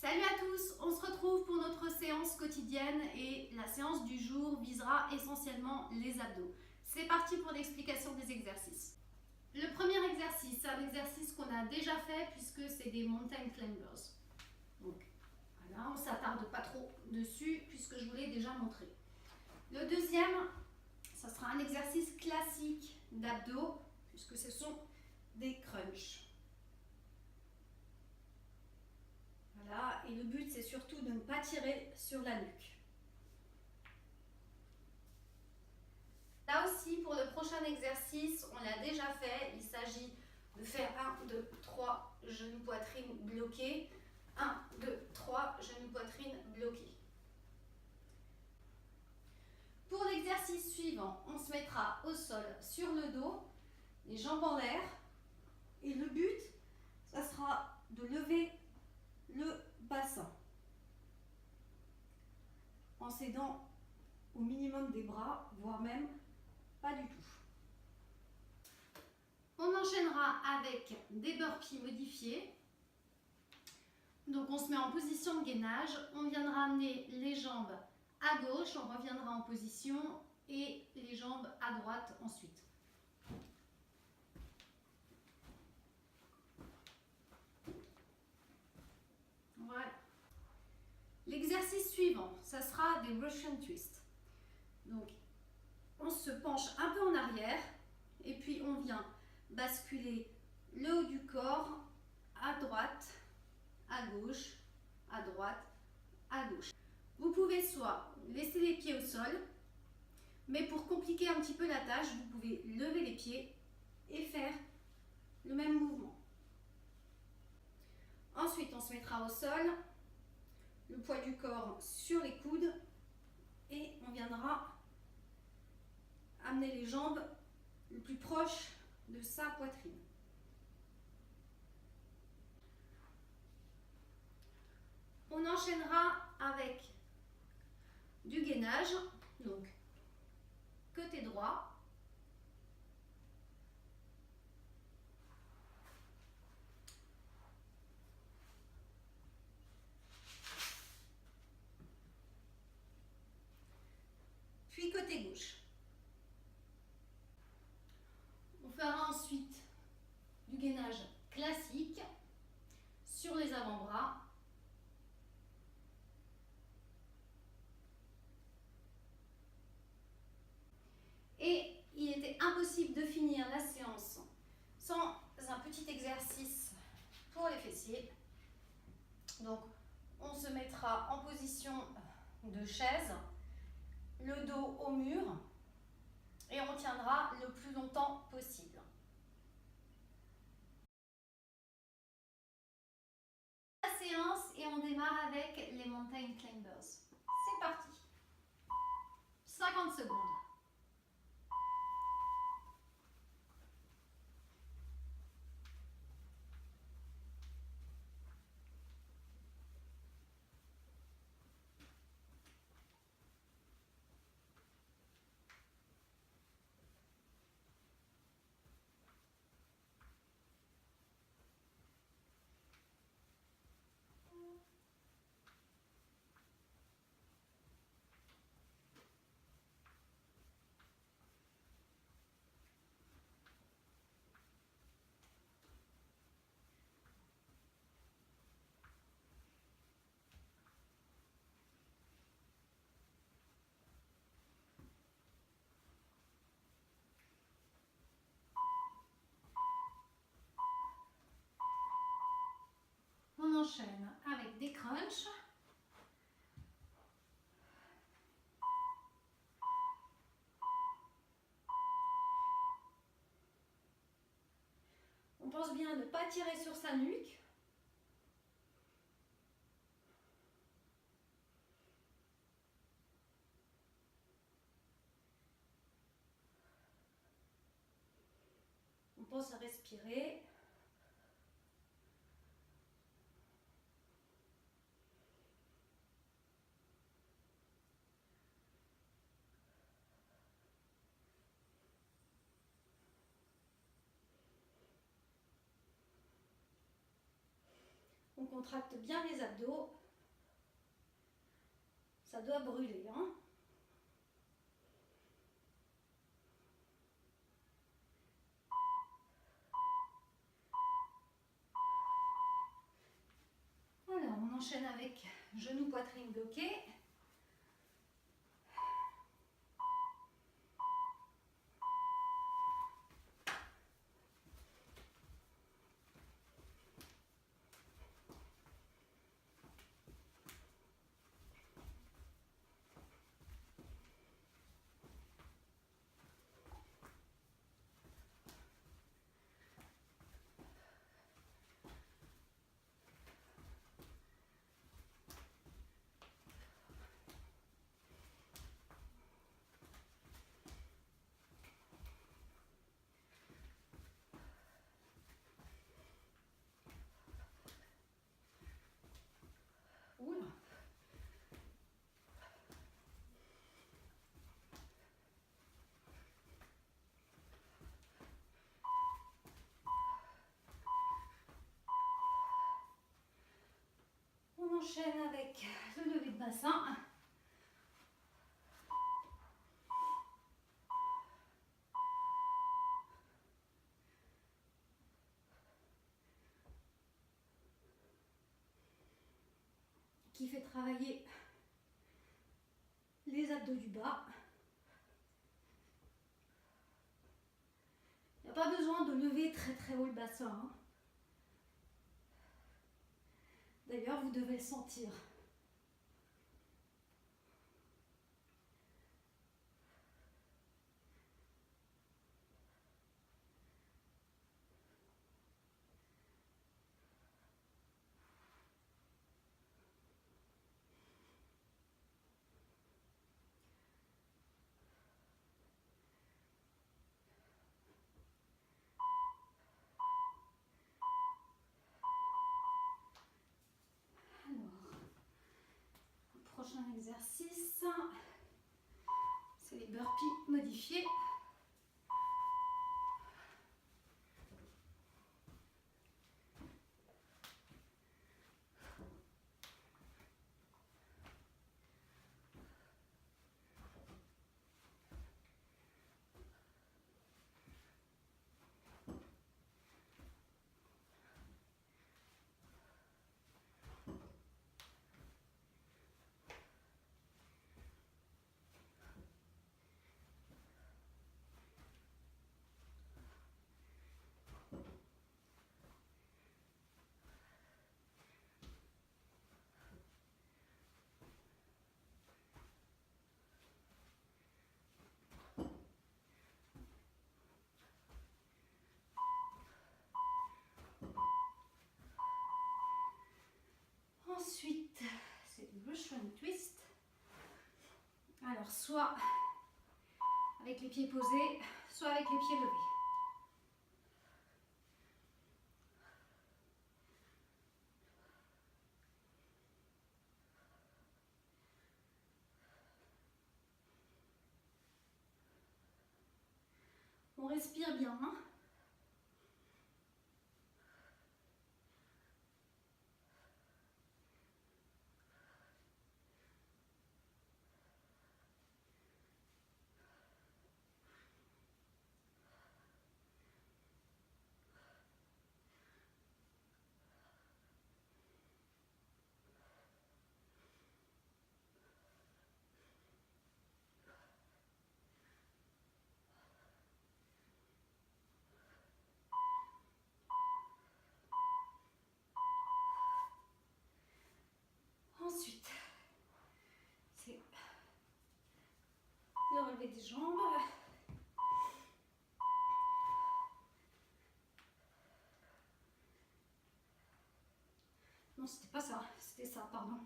Salut à tous, on se retrouve pour notre séance quotidienne et la séance du jour visera essentiellement les abdos. C'est parti pour l'explication des exercices. Le premier exercice, c'est un exercice qu'on a déjà fait puisque c'est des mountain climbers. Donc voilà, on ne s'attarde pas trop dessus puisque je vous l'ai déjà montré. Le deuxième, ça sera un exercice classique d'abdos puisque ce sont des crunchs. Voilà, et le but c'est surtout de ne pas tirer sur la nuque. Là aussi, pour le prochain exercice, on l'a déjà fait. Il s'agit de faire 1, 2, 3, genoux, poitrine bloqués. 1, 2, 3, genoux, poitrine bloqués. Pour l'exercice suivant, on se mettra au sol sur le dos, les jambes en l'air. Et le but, ça sera de lever le bassin en s'aidant au minimum des bras, voire même pas du tout. On enchaînera avec des burpees modifiés. Donc on se met en position de gainage, on viendra amener les jambes à gauche, on reviendra en position et les jambes à droite ensuite. Voilà. L'exercice suivant, ça sera des Russian twists. Donc on se penche un peu en arrière et puis on vient basculer le haut du corps à droite, à gauche, à droite, à gauche. Vous pouvez soit laisser les pieds au sol, mais pour compliquer un petit peu la tâche, vous pouvez lever les pieds et faire le même mouvement. Ensuite, on se mettra au sol, le poids du corps sur les coudes et on viendra amener les jambes le plus proche de sa poitrine. On enchaînera avec du gainage, donc côté droit, puis côté gauche. On fera ensuite du gainage classique sur les avant-bras. Et il était impossible de finir la séance sans un petit exercice pour les fessiers. Donc, on se mettra en position de chaise, le dos au mur, et on tiendra le plus longtemps possible. La séance et on démarre avec les mountain climbers. C'est parti. 50 secondes. On enchaîne avec des crunchs. On pense bien ne pas tirer sur sa nuque. On pense à respirer. On On contracte bien les abdos. Ça doit brûler, hein. Alors, on enchaîne avec genou, poitrine bloqué. Oula. On enchaîne avec le lever de bassin. Qui fait travailler les abdos du bas. Il n'y a pas besoin de lever très très haut le bassin, hein. D'ailleurs, vous devez le sentir. Alors, le prochain exercice, c'est les burpees modifiés. Ensuite, c'est le Russian twist. Alors, soit avec les pieds posés, soit avec les pieds levés. On respire bien, hein. Ensuite, c'est le relevé des jambes. Non, c'était pas ça, c'était ça, pardon.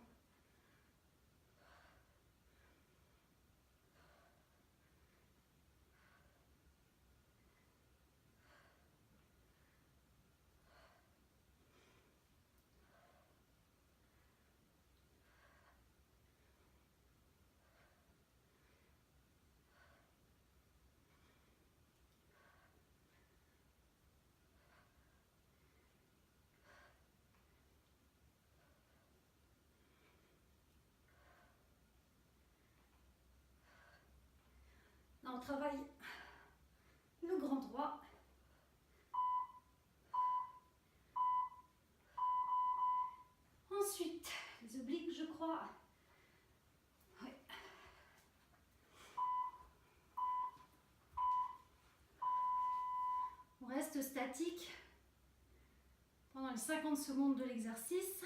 travaille le grand droit. Ensuite, les obliques, je crois. Ouais. On reste statique pendant les 50 secondes de l'exercice.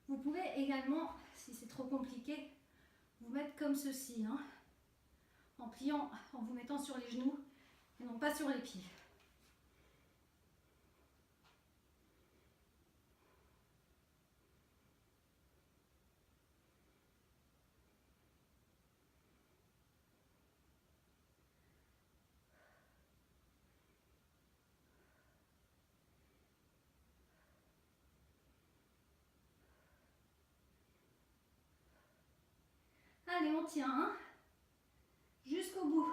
Vous pouvez également, si c'est trop compliqué, vous mettre comme ceci, hein, en pliant, en vous mettant sur les genoux et non pas sur les pieds. Allez, on tient, hein, jusqu'au bout.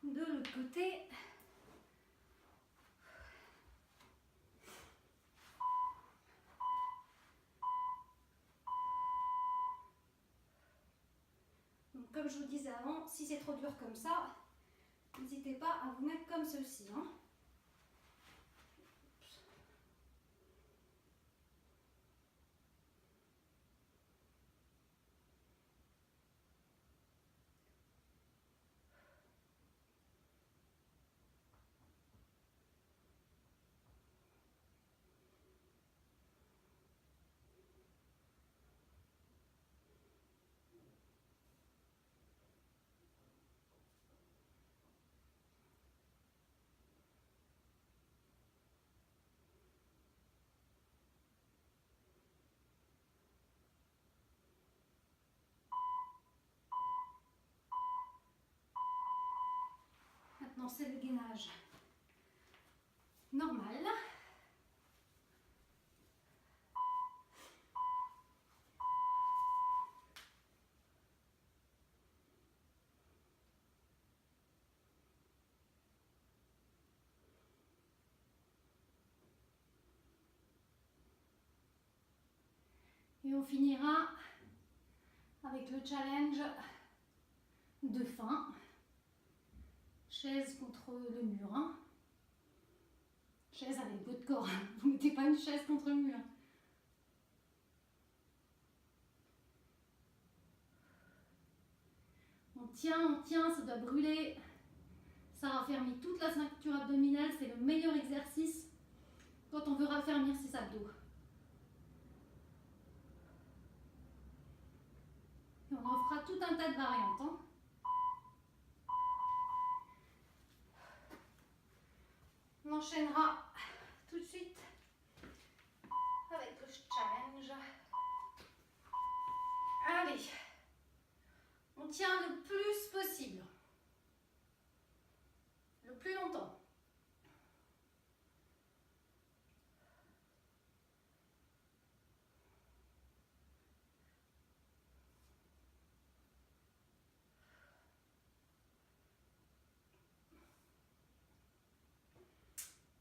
De l'autre côté. Donc, comme je vous disais avant, si c'est trop dur comme ça, n'hésitez pas à vous mettre comme ceci, hein. Maintenant, c'est le gainage normal. Et on finira avec le challenge de fin. Chaise contre le mur, hein. Chaise avec votre corps. Vous ne mettez pas une chaise contre le mur. On tient, ça doit brûler. Ça raffermit toute la ceinture abdominale. C'est le meilleur exercice quand on veut raffermir ses abdos. Et on en fera tout un tas de variantes, hein. On enchaînera tout de suite avec le challenge. Allez, on tient le plus possible, le plus longtemps.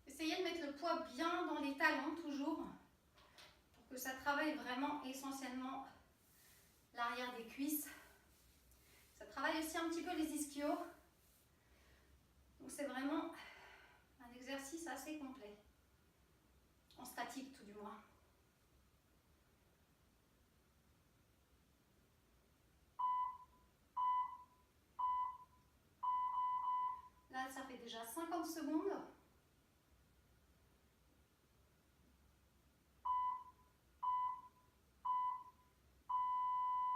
Essayez de mettre le poids bien dans les talons toujours, pour que ça travaille vraiment essentiellement l'arrière des cuisses. Ça travaille aussi un petit peu les ischios. Donc c'est vraiment un exercice assez complet, en statique tout du moins. Là, ça fait déjà 50 secondes.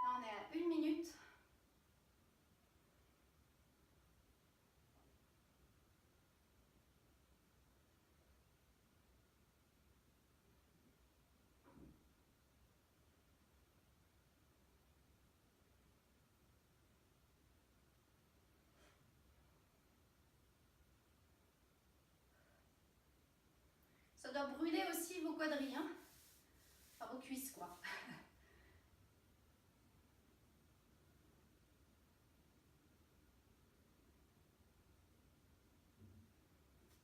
Là, on est à 1 minute. Ça doit brûler aussi vos quadrilles, hein, enfin vos cuisses quoi.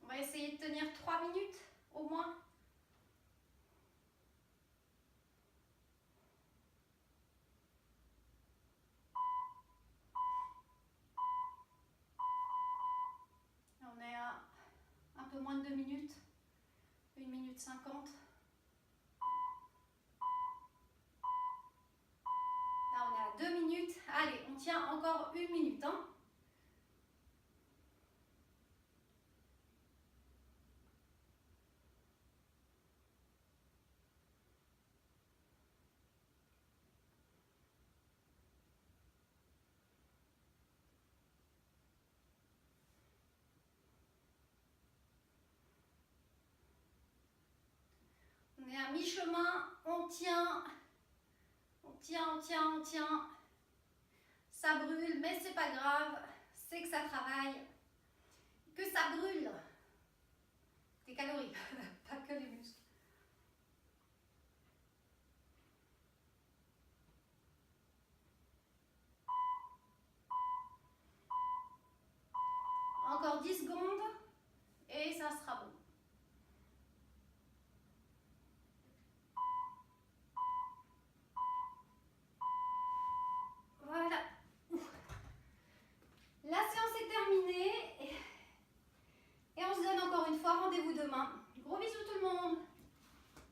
On va essayer de tenir 3 minutes au moins. 50. Là, on est à 2 minutes. Allez, on tient encore 1 minute. Hein. On est à mi-chemin, on tient, on tient, on tient, on tient. Ça brûle, mais c'est pas grave, c'est que ça travaille, que ça brûle. Des calories, pas que les muscles. Encore 10 secondes et ça sera bon.